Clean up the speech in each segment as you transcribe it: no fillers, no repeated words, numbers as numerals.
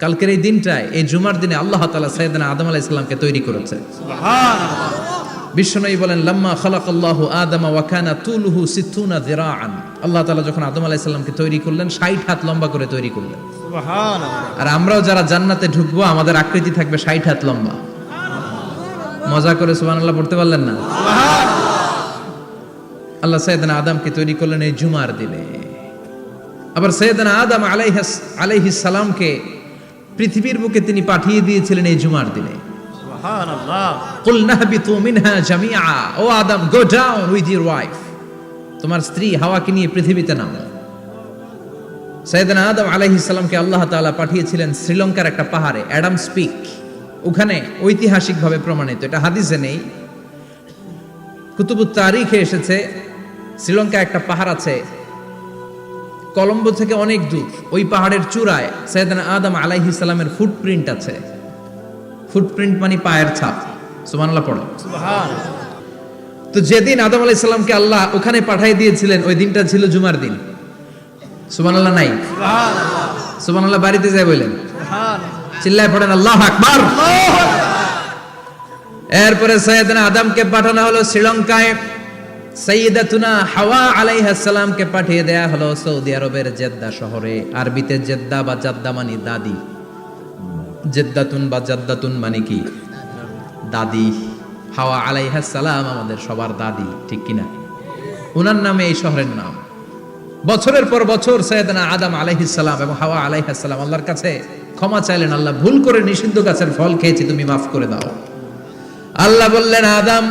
কালকের এই দিনটায়, এই জুমার দিনে আল্লাহ তাআলা সাইয়েদনা আদম আলাইহিস সালামকে তৈরি করেছে। সুবহানাল্লাহ। বিশ্বনবী বলেন, লাম্মা খালাকাল্লাহু আদামা ওয়া কানা তুলুহু 60 যিরাআন। আল্লাহ তাআলা যখন আদম আলাইহিস সালামকে তৈরি করলেন 60 হাত লম্বা করে তৈরি করলেন। সুবহানাল্লাহ। আর আমরাও যারা জান্নাতে ঢুকবো আমাদের আকৃতি থাকবে 60 হাত লম্বা। মজা করে সুবহানাল্লাহ পড়তে পারলেন না? আল্লাহ সাইয়েদনা আদমকে তৈরি করলেন এই জুমার দিনে। আবার সাইয়েদনা আদম আলাইহিস সালামকে পৃথিবীর বুকে তিনি পাঠিয়ে দিয়েছিলেন এই জুমার দিনে। সুবহানাল্লাহ। কুল নাহবিতু মিনহা জামিআ, ও Adam, go down with your wife, তোমার স্ত্রী হাওয়াকে নিয়ে পৃথিবীতে নামো। সাইয়েদনা আদম আলাইহিস সালামকে আল্লাহ তাআলা পাঠিয়েছিলেন শ্রীলঙ্কার একটা পাহাড়ে, অ্যাডামস পিক। ওখানে ঐতিহাসিকভাবে প্রমাণিত, এটা হাদিসে নেই, কুতুবুত তারিখে এসেছে। শ্রীলঙ্কা একটা পাহাড় আছে, কলম্বো থেকে অনেক দূর। ওই পাহাড়ের চূড়ায় সাইয়েদনা আদম আলাইহিস সালামের ফুটপ্রিন্ট আছে। ফুটপ্রিন্ট মানে পায়ের ছাপ। সুবহানাল্লাহ পড়ো। সুবহানাল্লাহ। তো যেদিন আদম আলাইহিস সালামকে আল্লাহ ওখানে পাঠিয়ে দিয়েছিলেন ওই দিনটা ছিল জুমার দিন। সুবহানাল্লাহ নাই? সুবহানাল্লাহ। সুবহানাল্লাহ বাড়িতে যায় বলেন, সুবহানাল্লাহ। চিল্লায় পড়েন আল্লাহু আকবার। এরপরে সাইয়েদনা আদমকে পাঠানো হলো শ্রীলঙ্কায়। সাইয়্যিদাতুনা হাওয়া আলাইহিস সালামকে পাঠিয়ে দেয়া হলো সৌদি আরবের জেদ্দা শহরে। আরবিতে জেদ্দা বা জাদ্দা মানে দাদি। জেদ্দাতুন বা জাদ্দাতুন মানে কি? দাদি। হাওয়া আলাইহিস সালাম আমাদের সবার দাদি, ঠিক কিনা? ওনার নামে এই শহরের নাম। বছরের পর বছর সাইয়েদনা আদম আলাইহিস সালাম এবং হাওয়া আলাইহিস সালাম আল্লাহর কাছে ক্ষমা চাইলেন, আল্লাহ ভুল করে নিষিদ্ধ গাছের ফল খেয়েছি, তুমি মাফ করে দাও। আল্লাহ বললেন, আদম,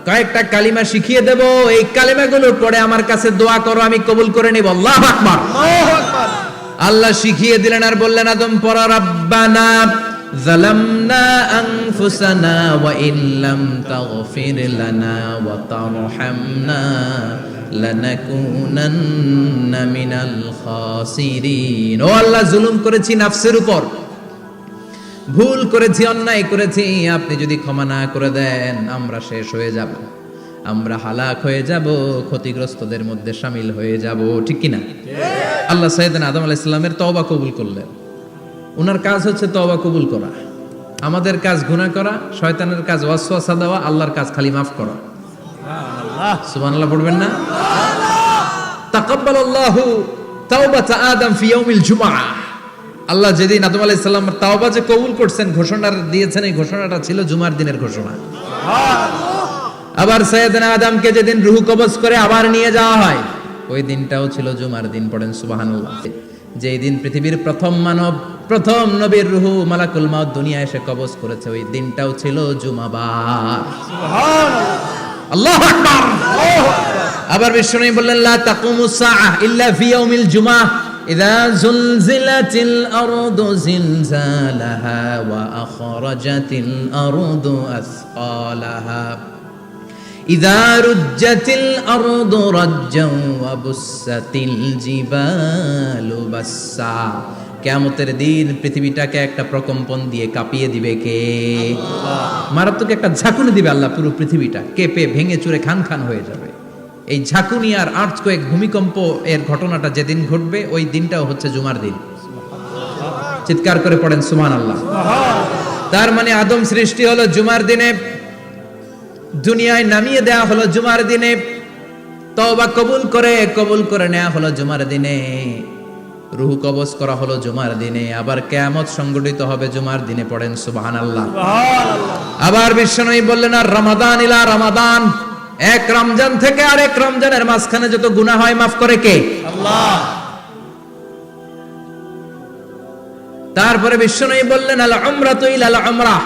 কয়েকটা কালিমা শিখিয়ে দেব, এই কালিমাগুলো পড়ে আমার কাছে দোয়া করো, আমি কবুল করে নিব। আল্লাহু আকবার। আল্লাহু আকবার। আল্লাহ শিখিয়ে দিলেন আর বললেন, আদম পড়ো, রাব্বানা যালামনা আনফুসানা ওয়া ইল্লাম তাগফির লানা ওয়া তারহামনা লানাকুনান্না মিনাল খাসিরিন। ও আল্লাহ, জুলুম করেছি নাফসের উপর, ভুল করেছি, অন্যায় করেছি, আপনি যদি ক্ষমা না করে দেন আমরা শেষ হয়ে যাব, আমরা হালাক হয়ে যাব, ক্ষতিগ্রস্তদের মধ্যে শামিল হয়ে যাব, ঠিক কিনা? আল্লাহ সাইয়েদনা আদম আলাইহিস সালামের তওবা কবুল করলেন। ওনার কাজ হচ্ছে তওবা কবুল করা, আমাদের কাজ গুনাহ করা, শয়তানের কাজ ওয়াসওয়াসা দেওয়া, আল্লাহর কাজ খালি মাফ করা। সুবহানাল্লাহ। সুবহানাল্লাহ পড়বেন না? তাকাব্বালাল্লাহু তাওবাতা আদম ফি ইয়াউমিল জুমআহ। আল্লাহ যেদিন আদম আলাইহিস সালামের তাওবা যে কবুল করছেন, ঘোষণা দিয়েছেন, এই ঘোষণাটা ছিল জুমার দিনের ঘোষণা। আবার সাইয়েদনা আদমকে যেদিন রূহ কবজ করে আবার নিয়ে যাওয়া হয়, ওই দিনটাও ছিল জুমার দিন। পড়েন সুবহানাল্লাহ। যেই দিন পৃথিবীর প্রথম মানব, প্রথম নবীর রূহ মালাকুল মাউত দুনিয়ায় এসে কবজ করেছে, ওই দিনটাও ছিল জুমাবার। সুবহানাল্লাহ। আল্লাহু আকবার। আবার বিশ্বনবী বললেন, লা তাকুমুস সাআহ ইল্লা ফি ইয়াউমিল জুমআহ ইযা যুলজিলাতিল আরদু জিলজালাহা ওয়া আখরাজাতিল আরদু আসকালাহা ইযা রুজ্জাতিল আরদু রাজ্জান ওয়া বুসাতিল জিবালু বাসসা। কিয়ামতের দিন পৃথিবীটাকে একটা প্রকম্পন দিয়ে কাঁপিয়ে দিবে কে? মারাত্মক একটা ঝাঁকুনি দিবে আল্লাহ, পুরো পৃথিবীটা কেঁপে ভেঙে চুরে খান খান হয়ে যাবে। এই ঝাঁকুনি আর আর্থকোয়েক, ভূমিকম্প এর ঘটনাটা যেদিন ঘটবে ওই দিনটাও হচ্ছে জুমার দিন। চিৎকার করে পড়েন সুবহানাল্লাহ। তার মানে আদম সৃষ্টি হলো জুমার দিনে, দুনিয়ায় নামিয়ে দেয়া হলো জুমার দিনে, তওবা কবুল করে নেওয়া হলো জুমার দিনে, রূহ কবজ করা হলো জুমার দিনে, আবার কিয়ামত সংগঠিত হবে জুমার দিনে। পড়েন সুবহানাল্লাহ। আবার বিশ্বনবী বললেন, আর রমাদান ইলা রমাদান, এক রমজান থেকে আরেক রমজানের মাঝখানে যত গুনাহ হয় মাফ করে কে? আল্লাহ। তারপরে বিশ্বনবী বললেন, আল উমরাতু ইলাল উমরাহ,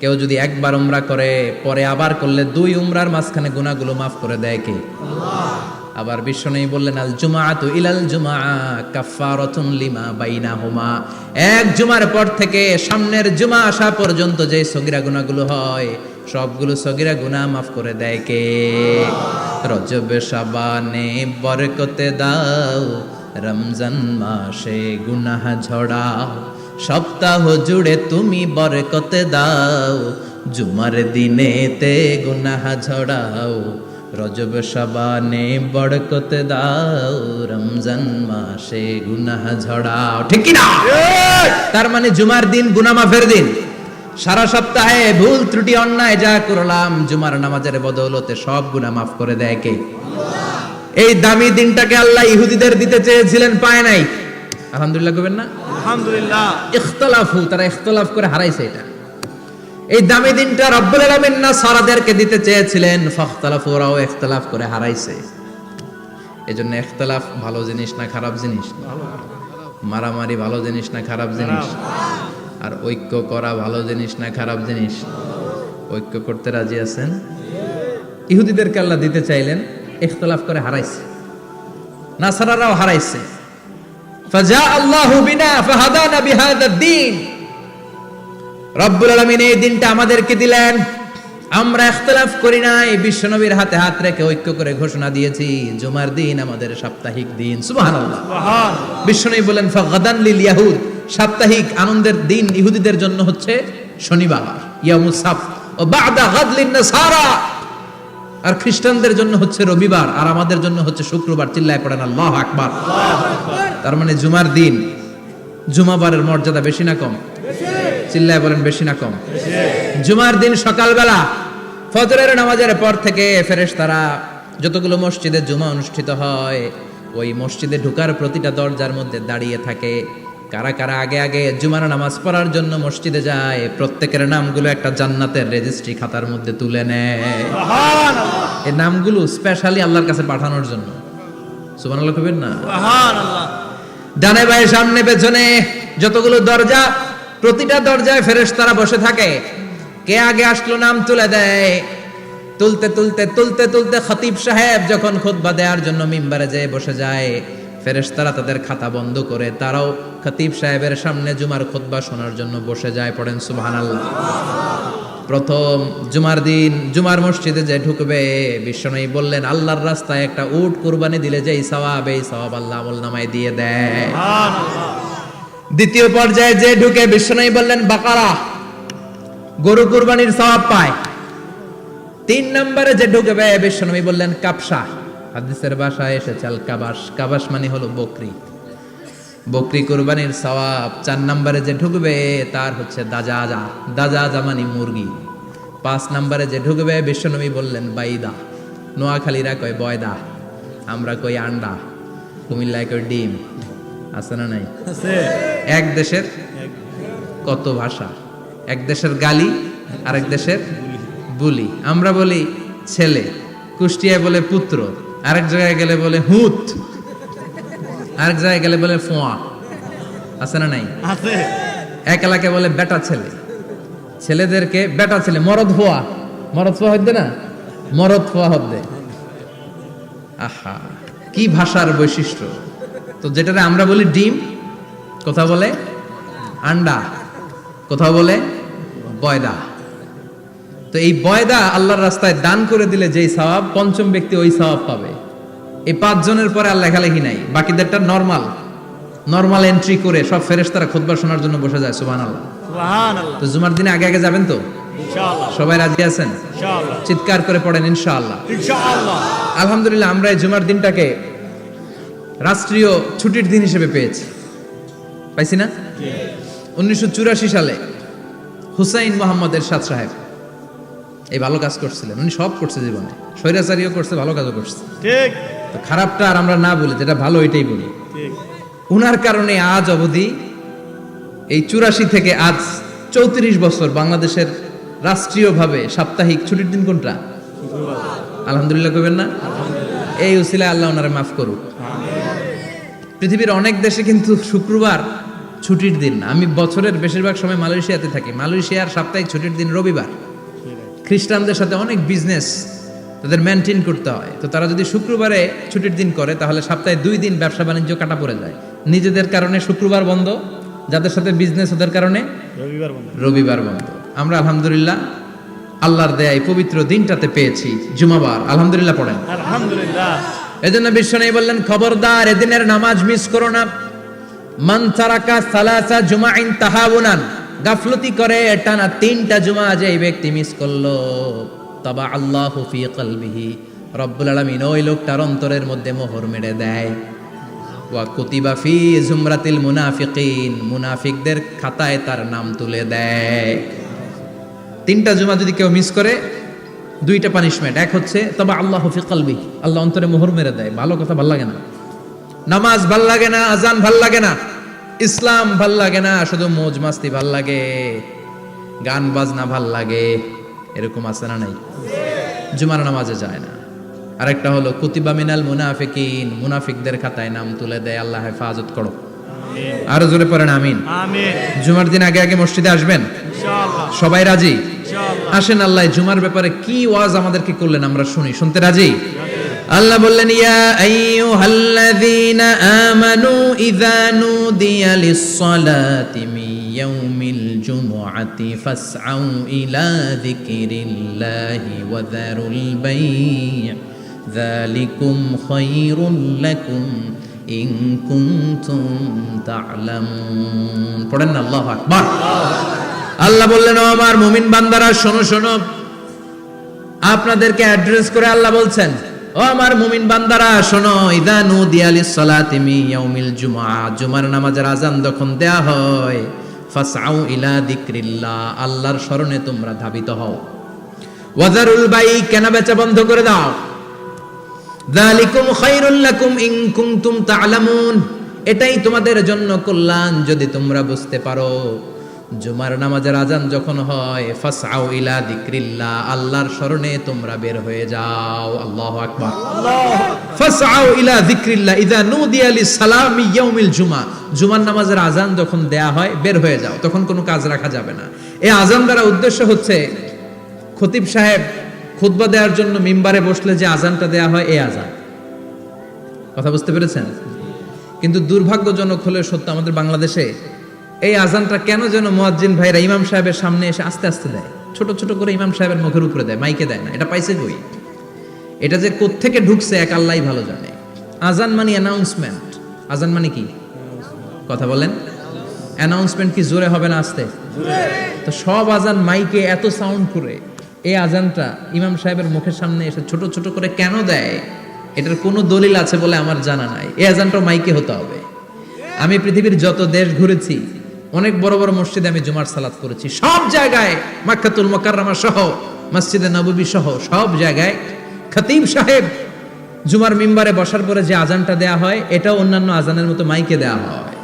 কেউ যদি একবার উমরা করে পরে আবার করলে 2 উমরার মাঝখানে গুনাহগুলো মাফ করে দেয় কে? আল্লাহ। আবার বিশ্বনবী বললেন, আল জুমআতু ইলাল জুমআহ কাফফারাতুন লিমা বাইনাহুমা, এক জুমার পর থেকে সামনের জুমা আসা পর্যন্ত যে সগীরা গুনাহগুলো হয় সবগুলো সগীরা গুনাহ মাফ করে দেয় কে? রজব শাবানে বরকতে দাও, রমজান মাসে গুনাহ ঝড়াও, সপ্তাহ জুড়ে তুমি বরকতে দাও, জুমার দিনেতে গুনাহ ঝড়াও, রজব শাবানে বরকতে দাও, রমজান মাসে গুনাহ ঝড়াও, ঠিক কি না? তার মানে জুমার দিন গুনাহ মাফের দিন। সারা সপ্তাহে ভুল ত্রুটি অন্যায় যা করলাম জুমার নামাজের বদৌলতে সব গুনাহ মাফ করে দেয় কে? এই দামি দিনটাকে আল্লাহ ইহুদিদের দিতে চেয়েছিলেন, পায় নাই। আলহামদুলিল্লাহ কইবেন না? আলহামদুলিল্লাহ। ইখতিলাফু, তারা ইখতিলাফ করে হারাইছে এটা। এই দামি দিনটা রব্বুল আলামিন নাসারাদেরকে দিতে চেয়েছিলেন, ফাখতালাফু, ওরাও ইখতিলাফ করে হারাইছে। এজন্য ইখতিলাফ ভালো জিনিস না খারাপ জিনিস? মারামারি ভালো জিনিস না খারাপ জিনিস? আর ঐক্য করা ভালো জিনিস না খারাপ জিনিস? ঐক্য করতে রাজি আছেন? ইহুদিদেরকে আল্লাহ দিতে চাইলেন, ইখতিলাফ করে হারাইছে। নাসারারাও হারাইছে। ফাজা আল্লাহু বিনা ফাহাদানা বিহাদা দ্বীন। রব্বুল আলামিন এই দিনটা আমাদেরকে দিলেন, আমরা ইখতিলাফ করি নাই, বিশ্বনবীর হাতে হাত রেখে ঐক্য করে ঘোষণা দিয়েছি জুমার দিন আমাদের সাপ্তাহিক দিন। সুবহানাল্লাহ। বিশ্বনবী বলেন ফাগাদান লিল ইয়াহুদ, সাপ্তাহিক আনন্দের দিন ইহুদিদের জন্য হচ্ছে শনিবার, ইয়ামুস সাbt, ও বাদা গাদ লিন নাসারা, আর খ্রিস্টানদের জন্য হচ্ছে রবিবার, আর আমাদের জন্য হচ্ছে শুক্রবার। চিল্লায় পড়েন আল্লাহু আকবার। তার মানে জুমার দিন, জুমাবারের মর্যাদা বেশি না কম? চিল্লায় বলেন বেশি না কম? জুমার দিন সকালবেলা ফজরের নামাজের পর থেকে ফেরেশতারা যতগুলো মসজিদে জুমা অনুষ্ঠিত হয় ওই মসজিদে ঢোকার প্রতিটা দরজার মধ্যে দাঁড়িয়ে থাকে। কারা কারা আগে আগে জুমার নামাজ পড়ার জন্য মসজিদে যায়, প্রত্যেকের নামগুলো একটা জান্নাতের রেজিস্ট্রি খাতার মধ্যে তুলে নেয়। এই নামগুলো স্পেশালি আল্লাহর কাছে পাঠানোর জন্য। সুবহানাল্লাহ কইবেন না? সুবহানাল্লাহ। ডানে বায়ে সামনে পেছনে যতগুলো দরজা, প্রতিটা দরজায় ফেরেশতারা বসে থাকে। কে আগে আসলো নাম তুলে দেয়। তুলতে তুলতে তুলতে তুলতে খতিব সাহেব যখন খুতবা দেওয়ার জন্য মিম্বারে যেয়ে বসে যায়, ফেরেশতারা তাদের খাতা বন্ধ করে তারাও খতিব সাহেবের সামনে জুমার খুতবা শোনার জন্য বসে যায়। পড়েন সুবহানাল্লাহ। প্রথম জুমার দিন জুমার মসজিদে যে ঢুকবে, বিশ্বনবী বললেন আল্লাহর রাস্তায় একটা উট কুরবানি দিলে যেই সওয়াব, এই সওয়াব আল্লাহ আমলনামায় দিয়ে দেয়। দ্বিতীয় পর্যায়ে যে ঢুকে, বিশ্বনবী বললেন বাকারা, গরু কুরবানির সওয়াব পায়। তিন নম্বরে যে ঢুকবে, বিশ্বনবী বললেন কাবসা, হাদিসের ভাষায় এসেছে আল কাবাস, কাবাস মানে হলো বকরি, বকরি কুরবানির সওয়াব। চার নম্বরে যে ঢুকবে তার হচ্ছে দাজাজা, দাজাজা মানে মুরগি। পাঁচ নম্বরে যে ঢুকবে, বিশ্বনবী বললেন বাইদা, নোয়াখালীরা কয় বয়দা, আমরা কই আন্ডা, কুমিল্লায় কই ডিম। আছে না নাই? এক দেশের কত ভাষা, এক দেশের গালি আর এক দেশের বুলি। আমরা বলি ছেলে, কুষ্টিয়ায় বলে পুত্র, আরেক জায়গায় গেলে বলে হুত, আরেক জায়গায় গেলে বলে ফোয়া। আছে না নাই? আছে। এক এলাকায় বলে বেটা ছেলে, ছেলেদেরকে বেটা ছেলে। মরদ ফোয়া, মরদ ফোয়া হইতে না, মরদ ফোয়া হদ্দে। আহা, কি ভাষার বৈশিষ্ট্য! তো যেটারে আমরা বলি ডিম, কোথাও বলে আন্ডা, কোথাও বলে বয়দা। তো এই বয়দা আল্লাহর রাস্তায় দান করে দিলে যেই সওয়াব, পঞ্চম ব্যক্তি ওই সওয়াব পাবে। এই 5 জনের পরে আর লেখালেখি নাই, বাকিদেরটা নরমাল এন্ট্রি করে সব ফেরেশতারা খুতবা শোনার জন্য বসে যায়। সুবহানাল্লাহ। সুবহানাল্লাহ। তো জুমার দিনে আগে আগে যাবেন তো? ইনশাআল্লাহ। সবাই রাজি আছেন? ইনশাআল্লাহ। চিৎকার করে পড়েন ইনশাআল্লাহ। ইনশাআল্লাহ। আলহামদুলিল্লাহ, আমরা এই জুমার দিনটাকে রাষ্ট্রীয় ছুটির দিন হিসেবে পেয়েছি, পাইছি না? 1984 সালে হুসাইন মোহাম্মদ এরশাদ সাহেব এই ভালো কাজ করছিলেন। উনি সব করছে জীবনে, স্বৈরাচারীও করছে, ভালো কাজও করছে। ঠিক। তো খারাপটা আর আমরা না বলি, যেটা ভালো এটাই বলি। ঠিক। উনার কারণে আজ অবধি এই 84 থেকে আজ 34 বছর বাংলাদেশের রাষ্ট্রীয়ভাবে সাপ্তাহিক ছুটির দিন কোনটা? আলহামদুলিল্লাহ কইবেন না? এই উসিলায় আল্লাহ ওনারে মাফ করুক। পৃথিবীর অনেক দেশে কিন্তু শুক্রবার ছুটির দিন না। আমি বছরের বেশিরভাগ সময় মালয়েশিয়াতে থাকি। মালয়েশিয়ার সাপ্তাহিক ছুটির দিন রবিবার। খ্রিস্টানদের সাথে অনেক বিজনেস তাদের মেনটেন করতে হয়, তো তারা যদি শুক্রবারে ছুটির দিন করে তাহলে সপ্তাহে 2 দিন ব্যবসা বাণিজ্য কাটা পড়ে যায়। নিজেদের কারণে শুক্রবার বন্ধ, যাদের সাথে বিজনেস ওদের কারণে রবিবার বন্ধ। আমরা আলহামদুলিল্লাহ আল্লাহর দয়ায় পবিত্র দিনটাতে পেয়েছি জুমাবার। আলহামদুলিল্লাহ পড়েন আলহামদুলিল্লাহ। এজন্য বিশ্বনবী বললেন খবরদার এদিনের নামাজ মিস করো না। মান তারাকা সালাসা জুমাইন তাহাউনান, গাফলতি করে টানা 3টা জুমা যে ব্যক্তি মিস করলো, তাবা আল্লাহু ফি কলবিহি, রব্বুল আলামিন ওই লোকটার অন্তরের মধ্যে মোহর মেরে দেয়। ওয়া কুতিবা ফি জুমরাতিল মুনাফিকিন, মুনাফিকদের খাতায় তার নাম তুলে দেয়। 3টা জুমা যদি কেউ মিস করে 2টা পানিশমেন্ট। এক হচ্ছে তবা আল্লাহু ফি কলবি, আল্লাহ অন্তরে মোহর মেরে দেয়। ভালো কথা ভাল লাগে না, নামাজ ভাল লাগে না, আজান ভাল লাগে না, ইসলাম ভাল লাগে না, শুধু মौज মাস্তি ভাল লাগে, গান বাজনা ভাল লাগে, এরকম আছে না নাই? জুমার নামাজে যায় না। আরেকটা হলো কুতিবা মিনাল মুনাফিকিন, মুনাফিকদের খাতায় নাম তুলে দেয়। আল্লাহ হেফাজত করো। আরো জোরে পড়েন আমিন। আমিন। জুমার দিন আগে আগে মসজিদে আসবেন ইনশাআল্লাহ। সবাই রাজি? ইনশাআল্লাহ। আসেন, আল্লাহ জুমার ব্যাপারে কি ওয়াজ আমাদেরকে করলেন আমরা শুনি। শুনতে রাজি? আল্লাহ বললেন ইয়া আইয়ুহাল্লাযীনা আমানু ইযা নুদিয়া লিস-সালাতি মিন ইয়াউমিল জুমআতি ফাসআউ ইলা যিকরিল্লাহি ওয়া যারুল বাই', যালিকুম খায়রুল লাকুম ইন কুনতুম তা'লামুন। পড়েন না আল্লাহু আকবার। আল্লাহ বললেন ও আমার মুমিন বান্দারা শোনো শোনো। আপনাদেরকে অ্যাড্রেস করে আল্লাহ বলছেন ও আমার মুমিন বান্দারা শোনো, ইযা নুদিয়া লিস-সালাতি মিন ইয়াউমিল জুমআ, জুমার নামাজের আযান যখন দেয়া হয়, ফাসআউ ইলা যিকরিল্লাহ, আল্লাহর স্মরণে তোমরা ধাবিত হও। ওয়া যারুল বাই', কেনা বেচা বন্ধ করে দাও। যালিকুম খায়রুল লাকুম ইন কুনতুম তা'লামুন, এটাই তোমাদের জন্য কল্যাণ যদি তোমরা বুঝতে পারো। জুমার নামাজের আযান যখন হয়, ফাসআউ ইলা যিকরিল্লাহ, আল্লাহর স্মরণে তোমরা বের হয়ে যাও। আল্লাহু আকবার। ফাসআউ ইলা যিকরিল্লাহ ইযা নুদিয়া লিস-সালামি ইয়াউমিল জুমআ, জুমার নামাজের আযান যখন দেয়া হয় বের হয়ে যাও, তখন কোনো কাজ রাখা যাবে না। এই আযান দ্বারা উদ্দেশ্য হচ্ছে খতিব সাহেব খুতবা দেওয়ার জন্য মিম্বারে বসলে যে আযানটা দেয়া হয়, এই আযান। কথা বুঝতে পেরেছেন? কিন্তু দুর্ভাগ্যজনক হলে সত্য, আমাদের বাংলাদেশে এই আযানটা কেন যেন মুয়াজ্জিন ভাইরা ইমাম সাহেবের সামনে এসে আস্তে আস্তে দেয়, ছোট ছোট করে ইমাম সাহেবের মুখের উপরে দেয়, মাইকে দেয় না। এটা পাইছে কই? এটা যে কোত্থেকে ঢুকছে এক আল্লাহই ভালো জানে। আযান মানে অ্যানাউন্সমেন্ট। আযান মানে কি? কথা বলেন। অ্যানাউন্সমেন্ট কি জোরে হবে না আস্তে? তো সব আযান মাইকে এত সাউন্ড করে, এই আযানটা ইমাম সাহেবের মুখের সামনে এসে ছোট ছোট করে কেন দেয়? এটার কোনো দলিল আছে বলে আমার জানা নাই। এই আযানটাও মাইকে হতে হবে। আমি পৃথিবীর যত দেশ ঘুরেছি, অনেক বড় বড় মসজিদে আমি জুমার সালাত করেছি, সব জায়গায় মক্কাতুল মুকাররমা সহ মসজিদে নববী সহ সব জায়গায় খতিব সাহেব জুমার মিম্বারে বসার পরে যে আযানটা দেয়া হয়, এটাও অন্যান্য আযানের মতো মাইকে দেয়া হয়।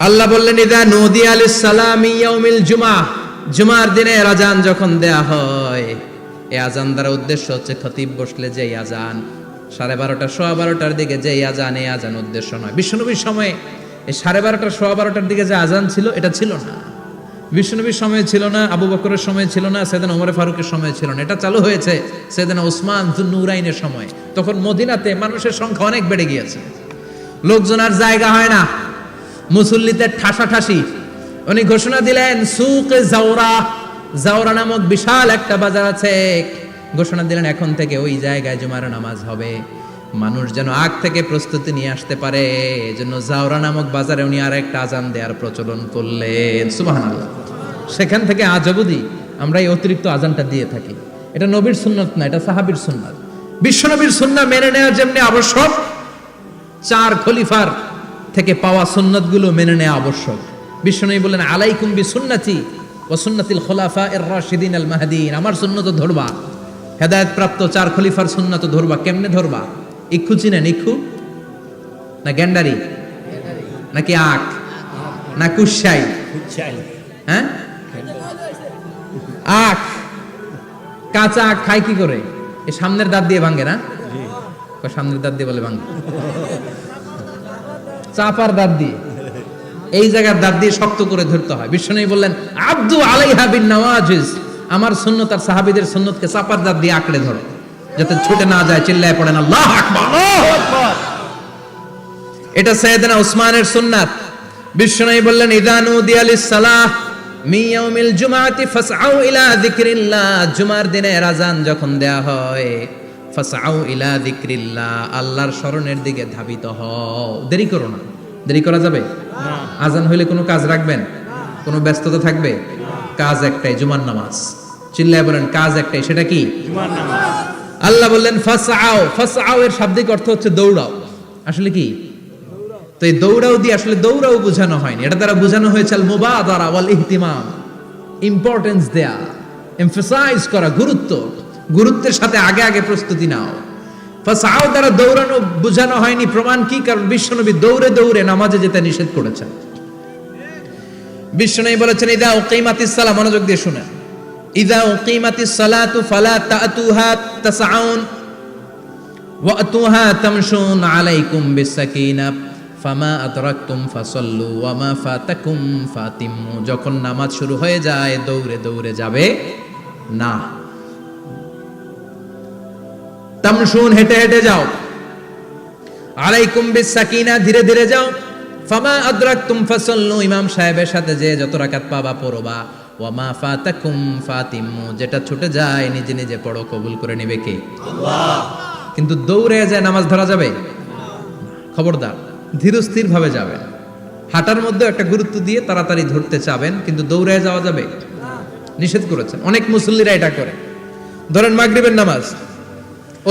আল্লাহ বললেন ইযা নুদিয়া লিস-সালামি ইয়াউমিল জুমআ, জুমার দিনে আযান যখন দেয়া হয়, এই আযান দ্বারা উদ্দেশ্য হচ্ছে খতিব বসলে যে আযান 12:30 সোয়া 12টার দিকে যে আযান, এই আযান উদ্দেশ্য নয়। বিশ্বনবীর সময়ে এই 12:30 সোয়া 12টার দিকে যে আযান ছিল, এটা ছিল না। বিশ্বনবীর সময়ে ছিল না, আবু বকরের সময়ে ছিল না, সাইয়েদনা ওমর ফারুকের সময়ে ছিল না। এটা চালু হয়েছে সাইয়েদনা উসমান যুন্নুরাইনের সময়। তখন মদিনাতে মানুষের সংখ্যা অনেক বেড়ে গিয়েছে, লোকজন আর জায়গা হয় না, মুসল্লিতে ঠাসাঠাসি। উনি ঘোষণা দিলেন সুকে জাওরা, জাওরা নামক বিশাল একটা বাজার আছে, ঘোষণা দিলেন এখন থেকে ওই জায়গায় জুমার নামাজ হবে। মানুষ যেন আগ থেকে প্রস্তুতি নিয়ে আসতে পারে, এজন্য জাওরা নামক বাজারে উনি আর একটা আযান দেওয়ার প্রচলন করলেন। সুবহানাল্লাহ। সেখান থেকে আজ অবধি আমরা এই অতিরিক্ত আযানটা দিয়ে থাকি। এটা নবীর সুন্নাত না, এটা সাহাবীর সুন্নাত। বিশ্বনবীর সুন্নাহ মেনে নেওয়া যেমনি আবশ্যক, 4 খলিফার থেকে পাওয়া সুন্নাতগুলো মেনে নেওয়া আবশ্যক। বিশ্বনবী বলেন আলাইকুম বিসুন্নতি ওয়া সুন্নাতিল খুলাফায়ে রাশিদিন আল মাহদিয়িন, আমার সুন্নাত ধরবা, হেদায়েত প্রাপ্ত 4 খলিফার সুন্নাত ধরবা। কেমনে ধরবা? ইক্ষু চিনেন? ইক্ষু না গ্যান্ডারি নাকি আখ না কুশাই? হ্যাঁ, আখ। কাঁচা আখ খায় কি করে? এই সামনের দাঁত দিয়ে ভাঙে না? সামনের দাঁত দিয়ে বলে ভাঙে, চাপার দাঁত দিয়ে, এই জায়গার দাঁত দিয়ে শক্ত করে ধরতে হয়। বিশ্বনবী বললেন আব্দু আলাইহা বিন নওয়াজিজ, আমার সুন্নাত আর সাহাবীদের সুন্নাতকে চাপার দাঁত দিয়ে আঁকড়ে ধরো, যাতে ছুটে না যায়। চিল্লায় পড়েন আল্লাহু আকবার। এটা সাইয়েদনা উসমানের সুন্নাত। বিশ্বনবী বললেন ইযা নুদিয়া লিস-সালাহ মিন ইয়াউমিল জুমআতি ফাসআউ ইলা যিকরিল্লাহ, জুমার দিনে আযান যখন দেয়া হয়, ফাসআউ ইলা যিকরিল্লাহ, আল্লাহর স্মরণের দিকে ধাবিত হও। দেরি করো না। দেরি করা যাবে না। আযান হইলে কোনো কাজ রাখবেন? কোনো ব্যস্ততা থাকবে? কাজ একটাই, জুমার নামাজ। চিল্লায় বলেন কাজ একটাই, সেটা কি? জুমার নামাজ। আল্লাহ বললেন ফাসআউ, ফাসআউ এর শাব্দিক অর্থ হচ্ছে দৌড়াও। আসলে কি? তো এই দৌড়াও দিয়ে আসলে দৌড়াও বোঝানো হয়নি, এটা দ্বারা বোঝানো হয়েছে আল মুবাদারা ওয়াল ইহতিমাম, ইম্পর্টেন্স দেয়া, এমফাসাইজ করা, গুরুত্বের সাথে আগে আগে প্রস্তুতি নাও। ফাসাও দ্বারা দৌড়ানো বোঝানো হয়নি, প্রমাণ কি? কারণ বিশ্বনবী দৌড়ে দৌড়ে নামাজে যেতে নিষেধ করেছেন। বিশ্বনবী বলেছেন ইদা উকিমাতিস সালাহ, মনোযোগ দিয়ে শুনেন, ইদা উকিমাতিস সালাতু ফালা তাতুহা তাসআউন ওয়া আতুহা তামশুন আলাইকুম বিসাকিনাহ ফামা আদরাকতুম ফাসাল্লু ওয়া মা ফাতাকুম ফাতিমু। যখন নামাজ শুরু হয়ে যায় দৌড়ে দৌড়ে যাবে না, তামশুন হেঁটে হেঁটে যাও, আলাইকুম বিসাকিনা ধীরে ধীরে যাও, ফামা আদরাকতুম ফাসাল্লু ইমাম সাহেবের সাথে যে যত রাকাত পাবা পড়বা, ওয়া মা ফাতাকুম ফাতিমু যেটা ছুটে যায় নিজে নিজে পড়ো, কবুল করে নেবে কে? আল্লাহ। কিন্তু দৌড়ে যায় নামাজ ধরা যাবে? খবরদার, ধীরস্থির ভাবে যাবেন। হাঁটার মধ্যে একটা গুরুত্ব দিয়ে তাড়াতাড়ি ধরতে চাবেন, কিন্তু দৌড়ে যাওয়া যাবে? নিষেধ করেছেন। অনেক মুসল্লিরা এটা করে। ধরেন মাগরিবের নামাজ,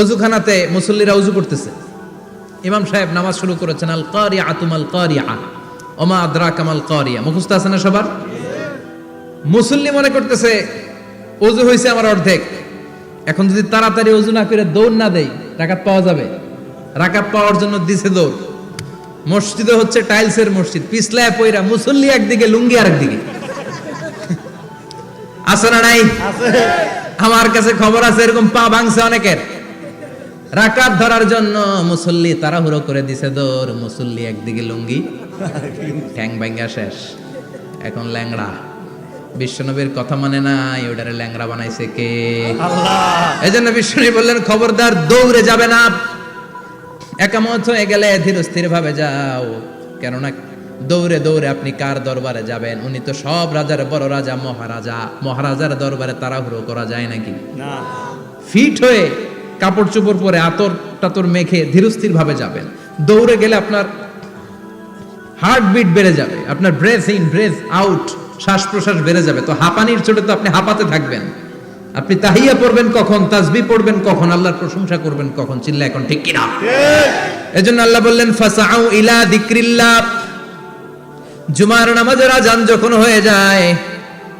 অজুখানাতে মুসল্লিরা উজু করতেছে, ইমাম সাহেব নামাজ শুরু করেছেন আল কারিআতু মাল কারিআ ওমা আদরাকা মাল কারিআ, মুখস্থ আছে না সবার? মুসল্লি মনে করতেছে ওযু হইছে আমার অর্ধেক, এখন যদি তাড়াতাড়ি ওযু না করে দৌড় না দেই রাকাত পাওয়া যাবে? রাকাত পাওয়ার জন্য দিছে দৌড়। মসজিদে হচ্ছে টাইলসের মসজিদ, পিছলায় পয়রা মুসল্লি একদিকে, লুঙ্গি আরেকদিকে। আছে না নাই? আমার কাছে খবর আছে এরকম পা ভাঙছে অনেকের। রাকাত ধরার জন্য মুসল্লি তাড়াহুড়ো করে দিছে দৌড়, মুসল্লি একদিকে লুঙ্গি, ঠ্যাং ভাঙা শেষ, এখন ল্যাংড়া। বিশ্বনবীর কথা মানে নাই, ওটারে ল্যাংড়া বানাইছে কে? আল্লাহ। এজন্য বিশ্বনবী বললেন খবরদার দৌড়ে যাবে না, একামত হয়ে গেলে ধীরস্থির ভাবে যাও। কেননা দৌড়ে দৌড়ে আপনি কার দরবারে যাবেন? উনি তো সব রাজার বড় রাজা, মহারাজা। মহারাজার দরবারে তাড়াহুড়ো করা যায় নাকি? না। ফিট হয়ে কাপড় চোপড় পরে আতর টাতর মেখে ধীরস্থির ভাবে যাবেন। দৌড়ে গেলে আপনার হার্টবিট বেড়ে যাবে, আপনার ব্রেথ ইন ব্রেথ আউট, শ্বাস প্রশ্বাস বেড়ে যাবে। তো হাঁপানির চোটে তো আপনি হাঁপাতে থাকবেন। আপনি তাহিয়া পড়বেন কখন, তাসবিহ পড়বেন কখন, আল্লাহর প্রশংসা করবেন কখন? চিল্লা এখন ঠিক কিনা? এজন্য আল্লাহ বললেন ফাসাউ ইলা যিকরিল্লাহ, জুমার নামাজের আযান যখন হয়ে যায়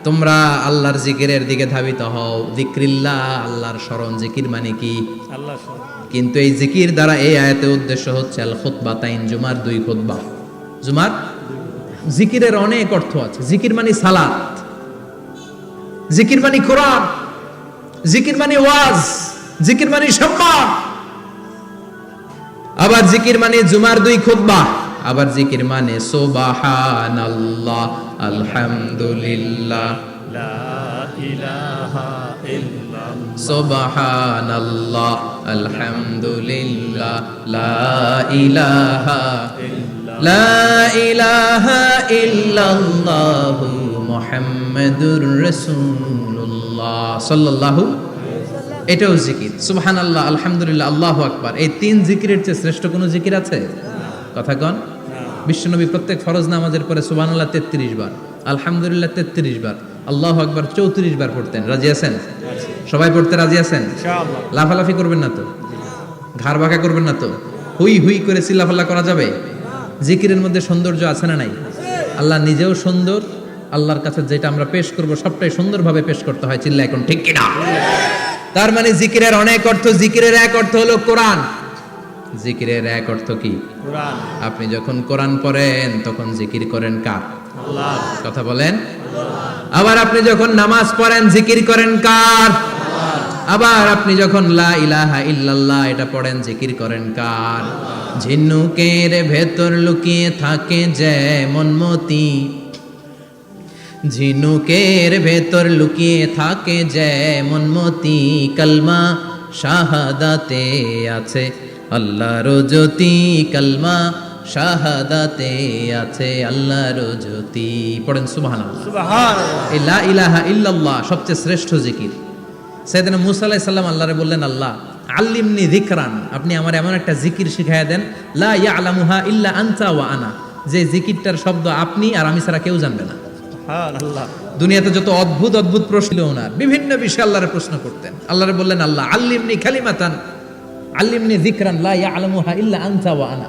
তোমরা আল্লাহর জিকিরের দিকে ধাবিত হও। যিকরিল্লাহ, আল্লাহর স্মরণ। জিকির মানে কি? আল্লাহর স্মরণ। কিন্তু এই জিকির দ্বারা এই আয়াতের উদ্দেশ্য হচ্ছে আল খুতবাতাইন, জুমার দুই খুতবা। জুমার জিকিরের অনেক অর্থ আছে। জিকির মানে সালাত, জিকির মানে কোরআন, জিকির মানে ওয়াজ, জিকির মানে সম্মান। আবার জিকির মানে জুমার দুই খুতবা। আবার জিকির মানে সুবহানাল্লাহ, আলহামদুলিল্লাহ, লা ইলাহা ইল্লাল্লাহ, সুবহানাল্লাহ, আলহামদুলিল্লাহ, লা ইলাহা ইল্লাল্লাহ, লা ইলাহা ইল্লাল্লাহু মুহাম্মাদুর রাসূলুল্লাহ সাল্লাল্লাহু। এটাও জিকির। সুবহানাল্লাহ, আলহামদুলিল্লাহ, আল্লাহু আকবার। এই তিন জিকিরের চেয়ে শ্রেষ্ঠ কোনো জিকির আছে? কথা কন। বিশ্বনবী প্রত্যেক ফরজ নামাজের পরে সুবহানাল্লাহ 33 বার, আলহামদুলিল্লাহ 33 বার, আল্লাহু আকবার 34 বার পড়তেন। রাজি আছেন? সবাই পড়তে রাজি আছেন? ইনশাআল্লাহ। লাফালাফি করবেন না তো? ঘাড় বাঁকা করবেন না তো? হুই হুই করে চিল্লাফাল্লা করা যাবে? জিকিরের মধ্যে সৌন্দর্য আছে না নাই? আল্লাহ নিজেও সুন্দর। আল্লাহর কাছে যেটা আমরা পেশ করব সবটাই সুন্দরভাবে পেশ করতে হয়। চিল্লা এখন ঠিক কিনা? তার মানে জিকিরের অনেক অর্থ। জিকিরের এক অর্থ হলো কোরআন। জিকিরের এক অর্থ কি? কোরআন। আপনি যখন কোরআন পড়েন তখন জিকির করেন কার? আল্লাহ। কথা বলেন। আবার আপনি যখন নামাজ পড়েন জিকির করেন কার? আল্লাহ। আবার আপনি যখন লা ইলাহা ইল্লাল্লাহ এটা পড়েন জিকির করেন কার? ঝিনুকের ভেতর লুকিয়ে থাকে যেমন মতি, ঝিনুকের ভেতর লুকিয়ে থাকে যেমন মতি, কালমা শাহাদাতে আছে আল্লাহর জ্যোতি, কালমা শাহাদাতে আছে আল্লাহর জ্যোতি। পড়েন সুবহানাল্লাহ। সুবহানাল্লাহ। এই লা ইলাহা ইল্লাল্লাহ সবচেয়ে শ্রেষ্ঠ জিকির। সাইয়েদনা মুসা আলাইহিস সালাম আল্লাহরে বললেন, আল্লাহ আল্লিমনি যিকরান, আপনি আমার এমন একটা জিকির শিখাইয়া দেন, লা ইয়ালামুহা ইল্লা আনতা ওয়া আনা, যে জিকিরটার শব্দ আপনি আর আমি ছাড়া কেউ জানবে না। সুবহানাল্লাহ। দুনিয়াতে যত অদ্ভুত অদ্ভুত প্রশ্ন ওনার, বিভিন্ন বিষয়ে আল্লাহরে প্রশ্ন করতেন। আল্লাহরে বললেন, আল্লাহ আল্লিমনি কালিমাতান, আল্লিমনি যিকরান লা ইয়ালামুহা ইল্লা আনতা ওয়া আনা,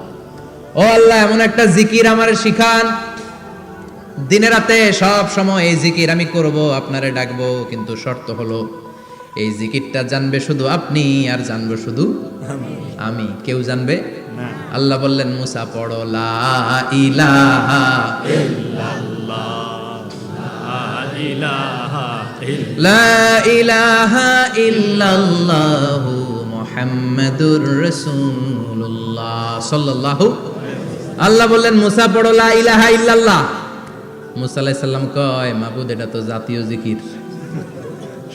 ও আল্লাহ এমন একটা জিকির আমারে শিখান, দিনে রাতে সব সময় এই জিকির আমি করব, আপনারে ডাকবো, কিন্তু শর্ত হলো এই জিকিরটা জানবে শুধু আপনি আর জানবো শুধু আমি, কেউ জানবে না। আল্লাহ বললেন মুসা পড়ো লা ইলাহা ইল্লাল্লাহ, লা ইলাহা ইল্লাল্লাহ, লা ইলাহা ইল্লাল্লাহু মুহাম্মাদুর রাসূলুল্লাহ সাল্লাল্লাহু। আল্লাহ বললেন মুসা পড়ো লা ইলাহা ইল্লাল্লাহ। মুসা আলাইহিস সালাম কয় মাবুদ এটা তো জাতীয় জিকির,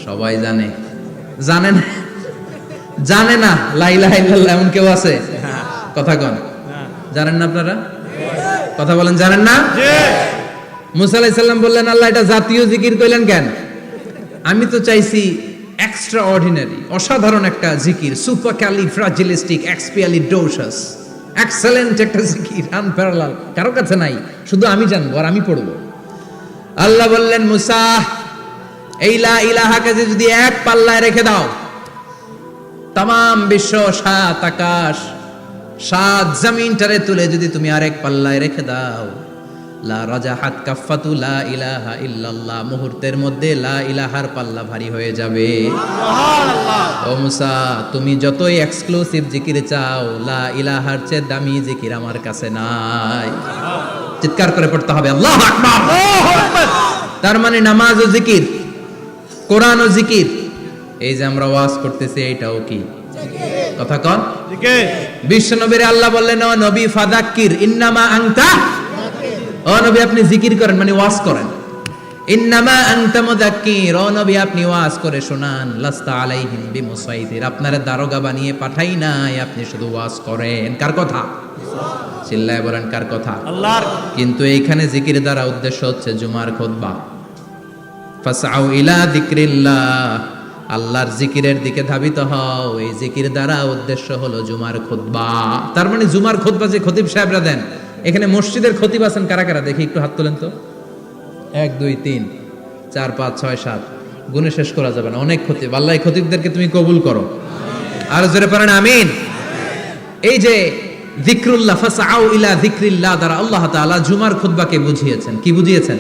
সবাই জানে। জানে না, জানে না লা ইলাহা ইল্লাল্লাহ এমন কেউ আছে? কথা কন, জানেন না আপনারা? কথা বলেন, জানেন না? মুসা আলাইহিস সালাম বললেন আল্লাহ এটা জাতীয় জিকির কইলেন কেন? আমি তো চাইছি এক্সট্রা অর্ডিনারি, অসাধারণ একটা জিকির, সুপার ক্যালিফ্রাজিলিস্টিক এক্সপিয়ালিডোসাস, এক্সেলেন্ট একটা জিকির, আনপ্যারালাল, কারো কাছে নাই, শুধু আমি জানবো আর আমি পড়বো। আল্লাহ বললেন মুসা এই লা ইলাহাকে যদি এক পাল্লায় রেখে দাও, তামাম বিশ্ব, সাত আকাশ, সাত জমিনটারে তুলে যদি তুমি আরেক পাল্লায় রেখে দাও, লা রাজাহাত কাফাতু লা ইলাহা ইল্লাল্লাহ, মুহূর্তের মধ্যে লা ইলাহার পাল্লা ভারী হয়ে যাবে। ও মুসা তুমি যতই এক্সক্লুসিভ জিকির চাও, লা ইলাহার চেয়ে দামি জিকির আমার কাছে নাই। চিৎকার করে পড়তে হবে আল্লাহু আকবার। তার মানে নামাজ ও জিকির, কোরআন ও জিকির, এই যে আমরা ওয়াজ করতেছি এইটাও কি কথা কন? বিশ্ব নবীর আল্লাহ বললেন ও নবী ফাযাক্কির ইন্নামা আনতা, ও নবী আপনি জিকির করেন মানে ওয়াজ করেন। ইন্নামা আনতা মুযাক্কির, ও নবী আপনি ওয়াজ করে শোনান। লাস্তা আলাইহিম বিমুসাইতির, আপনারে দারোগা বানিয়ে পাঠাই নাই, আপনি শুধু ওয়াজ করেন। কার কথা? চিল্লায় বলেন কার কথা? আল্লাহর। কিন্তু এইখানে জিকির দ্বারা উদ্দেশ্য হচ্ছে জুমার খুতবা। ফাসআউ ইলা যিকরিল্লাহ, আল্লাহর জিকিরের দিকে ধাবিত হও, এই জিকির দ্বারা উদ্দেশ্য হলো জুমার খুতবা। তার মানে জুমার খুতবা যে খতিব সাহেবরা দেন, এখানে মসজিদের খতিব আছেন কারা কারা দেখি একটু হাত তোলেন তো। 1 2 3 4 5 6 7 গুণে শেষ করা যাবে না, অনেক খতিব। আল্লাহ এই খতিবদেরকে তুমি কবুল করো, আর জোরে পড়েন আমিন। এই যে যিকরুল্লাহ, ফাসআউ ইলা যিকরিল্লাহ দ্বারা আল্লাহ তাআলা জুমার খুতবাকে বুঝিয়েছেন। কি বুঝিয়েছেন?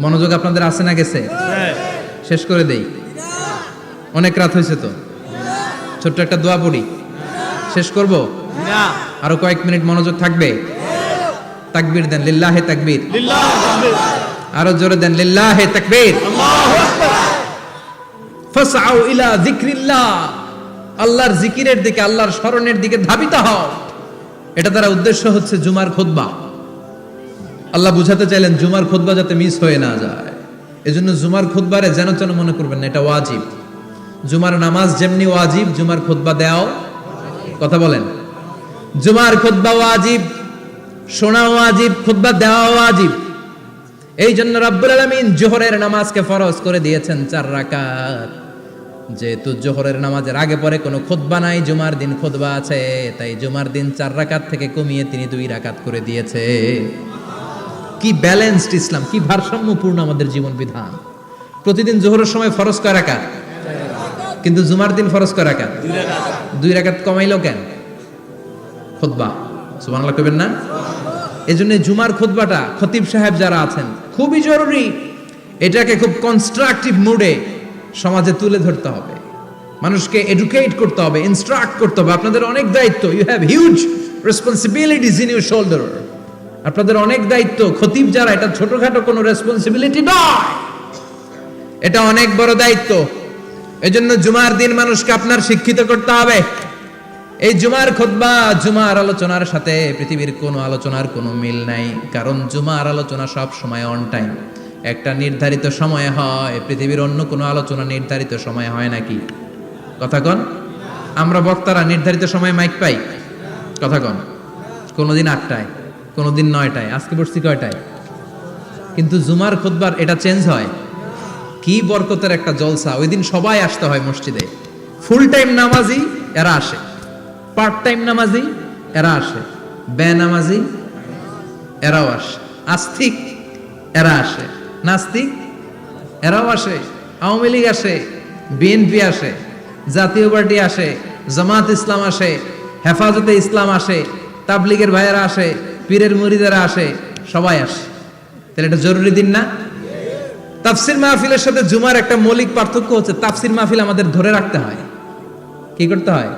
মনোযোগ আপনাদের আছে না গেছে? শেষ করে দেই, অনেক রাত হয়েছে তো। ছোট্ট একটা দোয়া পড়ি, শেষ করব না, আরো কয়েক মিনিট মনোযোগ থাকবে। তাকবীর দেন, লিল্লাহে তাকবীর। আরো জোরে দেন, লিল্লাহে তাকবীর। ফাসআউ ইলা যিকরিল্লাহ, আল্লাহর জিকিরের দিকে, আল্লাহর স্মরণের দিকে ধাবিত হও। এটা দ্বারা উদ্দেশ্য হচ্ছে জুমার খুতবা। আল্লাহ বুঝাতে চাইলেন জুমার খুতবা যাতে মিস হয়ে না যায়, এজন্য জুমার খুতবারে যেন তেন মনে করবেন না, এটা ওয়াজিব। জুমার নামাজ যেমনি ওয়াজিব, জুমার খুতবা দেওয়াও, কথা বলেন, জুমার খুতবা ওয়াজিব, শোনা ওয়াজিব, খুতবা দেওয়া ওয়াজিব। এই জন্য রব্বুল আলামিন জোহরের নামাজকে ফরজ করে দিয়েছেন 4 রাকাত। যেহেতু জোহরের নামাজের আগে পরে কোনো খুতবা নাই, জুমার দিন খুতবা আছে, তাই জুমার দিন 4 রাকাত থেকে কমিয়ে তিনি 2 রাকাত করে দিয়েছে। কি ব্যালেন্সড ইসলাম, কি ভারসাম্যপূর্ণ আমাদের জীবন বিধান। প্রতিদিন জোহরের সময় ফরজ কয় রাকাত, কিন্তু জুমার দিন ফরজ কয় রাকাত? 2 রাকাত কমাইলো কেন? খুতবা, সুবহানাল্লাহ কইবেন না? এজন্য জুমার খুতবাটা খতিব সাহেব যারা আছেন খুবই জরুরি। এটাকে খুব কনস্ট্রাকটিভ মুডে সমাজে তুলে ধরতে হবে, মানুষকে এডুকেট করতে হবে, ইনস্ট্রাক্ট করতে হবে। আপনাদের অনেক দায়িত্ব, you have huge responsibilities in your shoulder. আপনাদের অনেক দায়িত্ব। খতিব যারা, এটা ছোটখাটো কোনো রেসপন্সিবিলিটি নয়, এটা অনেক বড় দায়িত্ব। এজন্য জুমার দিন মানুষকে আপনার শিক্ষিত করতে হবে। এই জুমার খুতবা, জুমার আলোচনার সাথে পৃথিবীর কোনো আলোচনার কোনো মিল নাই, কারণ জুমার আলোচনা সব সময় অন টাইম, একটা নির্ধারিত সময় হয়। পৃথিবীর অন্য কোনো আলোচনা নির্ধারিত সময় হয় নাকি? কথা কন। আমরা বক্তারা নির্ধারিত সময় মাইক পাই? কথা কন। কোনোদিন 8টায়, কোনোদিন 9টায়, আজকে বসছি কয়টায়? কিন্তু জুমার খুতবার এটা চেঞ্জ হয়। কি বরকতের একটা জলসা! ওই দিন সবাই আসতে হয় মসজিদে। ফুল টাইম নামাজি এরা আসে, পার্ট টাইম নামাজি এরা আসে, বেনামাজি এরাও আসে, আস্তিক এরা আসে, নাস্তিক এরাও আসে, আওয়ামী লীগ আসে, বিএনপি আসে, জাতীয় পার্টি আসে, জামাত ইসলাম আসে, হেফাজতে ইসলাম আসে, তাবলীগের ভাইয়েরা আসে, পীরের মুরিদেরা আসে, সবাই আসে। তাহলে এটা জরুরি দিন না? তাফসির মাহফিলের সাথে জুমার একটা মৌলিক পার্থক্য হচ্ছে, তাফসির মাহফিল আমাদের ধরে রাখতে হয়। কি করতে হয়?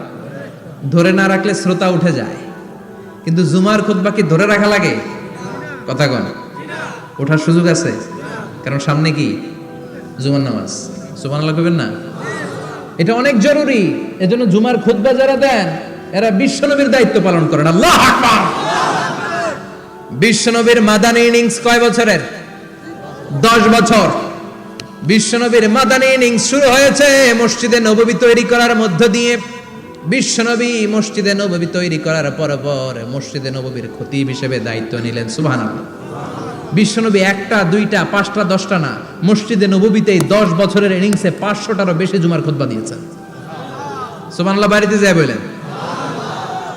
ধরে না রাখলে শ্রোতা উঠে যায়। কিন্তু জুমার খুতবা কি ধরে রাখা লাগে? কথা কন, ওঠার সুযোগ আছে? কারণ সামনে কি জুমার নামাজ। সুবহানাল্লাহ কইবেন না? এটা অনেক জরুরি। এজন্য জুমার খুতবা যারা দেন এরা বিশ্বনবীর দায়িত্ব পালন করেন। আল্লাহু আকবার। বিশ্বনবীর মাদানী ইনিংস কয় বছরের? 10 বছর। বিশ্বনবীর মাদানী ইনিংস শুরু হয়েছে মসজিদে নববী তৈরি করার মধ্য দিয়ে। বিশ্বনবী মসজিদে নববী তৈরি করার পর মসজিদে নববীর খতিব হিসেবে দায়িত্ব নিলেন। সুবহানাল্লাহ। বিশ্বনবী একটা, দুইটা, পাঁচটা, 10টা না, মসজিদে নববীতেই 10 বছরের ইনিংসে 500টারও বেশি জুমার খুতবা দিয়েছেন। সুবহানাল্লাহ। বাড়িতে যায় বলেন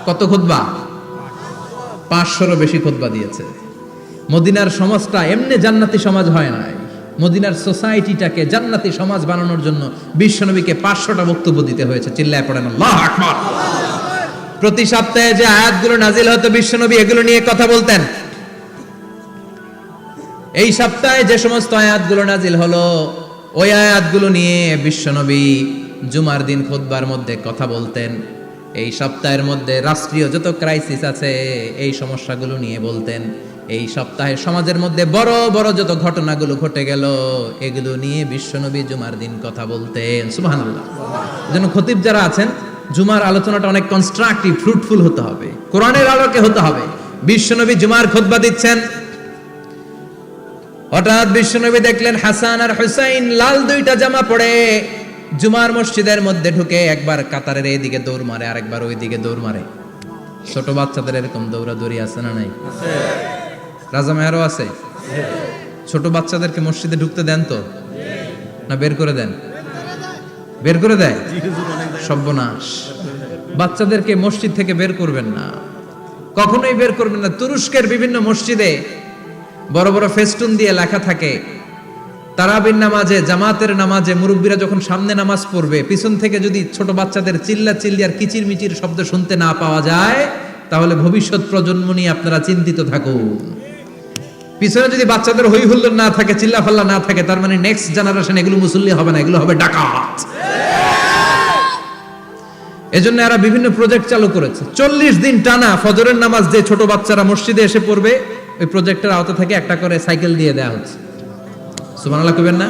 কত খুতবা? 500রও বেশি খুতবা দিয়েছে। মদিনার সমাজটা এমনি জান্নাতি সমাজ হয় নাই। মদিনার সোসাইটিটাকে জান্নাতি সমাজ বানানোর জন্য বিশ্বনবীকে 500টা বক্তব্য দিতে হয়েছে। চিল্লায় পড়েন আল্লাহু আকবার। প্রতি সপ্তাহে যে আয়াতগুলো নাজিল হতো বিশ্বনবী এগুলো নিয়ে কথা বলতেন। এই সপ্তাহে যে সমস্ত আয়াতগুলো নাজিল হলো ওই আয়াতগুলো নিয়ে বিশ্বনবী জুমার দিন খুতবার মধ্যে কথা বলতেন। এই সপ্তাহের মধ্যে রাষ্ট্রীয় যত ক্রাইসিস আছে এই সমস্যাগুলো নিয়ে বলতেন। এই সপ্তাহে সমাজের মধ্যে বড় বড় যত ঘটনাগুলো ঘটে গেল এগুলো নিয়ে বিশ্বনবী জুমার দিন কথা বলতেন। সুবহানাল্লাহ। যেন খতিব যারা আছেন জুমার আলোচনাটা অনেক কনস্ট্রাকটিভ, ফ্রুটফুল হতে হবে, কোরআনের আলোকে হতে হবে। বিশ্বনবী জুমার খুতবা দিচ্ছেন, হঠাৎ বিশ্বনবী দেখলেন হাসান আর হুসাইন লাল 2টা জামা পরে জুমার মসজিদের মধ্যে ঢুকে একবার কাতারের এইদিকে দৌড় মারে, আরেকবার ওইদিকে দৌড় মারে। ছোট বাচ্চাদের এরকম দৌড়াদৌড়ি আছে না নাই? রাজা মেয়ারও আছে। ছোট বাচ্চাদেরকে মসজিদে ঢুকতে দেন তো না বের করে দেন? বের করে দেয়। সর্বনাশ। বাচ্চাদেরকে মসজিদ থেকে বের করবেন না, কখনোই বের করবেন না। তুরস্কের বিভিন্ন মসজিদে বড় বড় ফেস্টুন দিয়ে লেখা থাকে তারাবির নামাজে, জামাতের নামাজে মুরব্বীরা যখন সামনে নামাজ পড়বে পিছন থেকে যদি ছোট বাচ্চাদের চিল্লা চিল্লি আর কিচির মিচির শব্দ শুনতে না পাওয়া যায় তাহলে ভবিষ্যৎ প্রজন্ম নিয়ে আপনারা চিন্তিত থাকুন। পিছনে যদি বাচ্চাদের হই হুল্লোড় না থাকে, চিল্লা ফাল্লা না থাকে, তার মানে নেক্সট জেনারেশন এগুলো মুসল্লি হবে না, এগুলো হবে ডাকাত। এজন্য এরা বিভিন্ন প্রজেক্ট চালু করেছে। 40 দিন টানা ফজরের নামাজ যে ছোট বাচ্চারা মসজিদে এসে পড়বে ওই প্রজেক্টের আওতা থেকে একটা করে সাইকেল দিয়ে দেওয়া হচ্ছে। সুবহানাল্লাহ কইবেন না?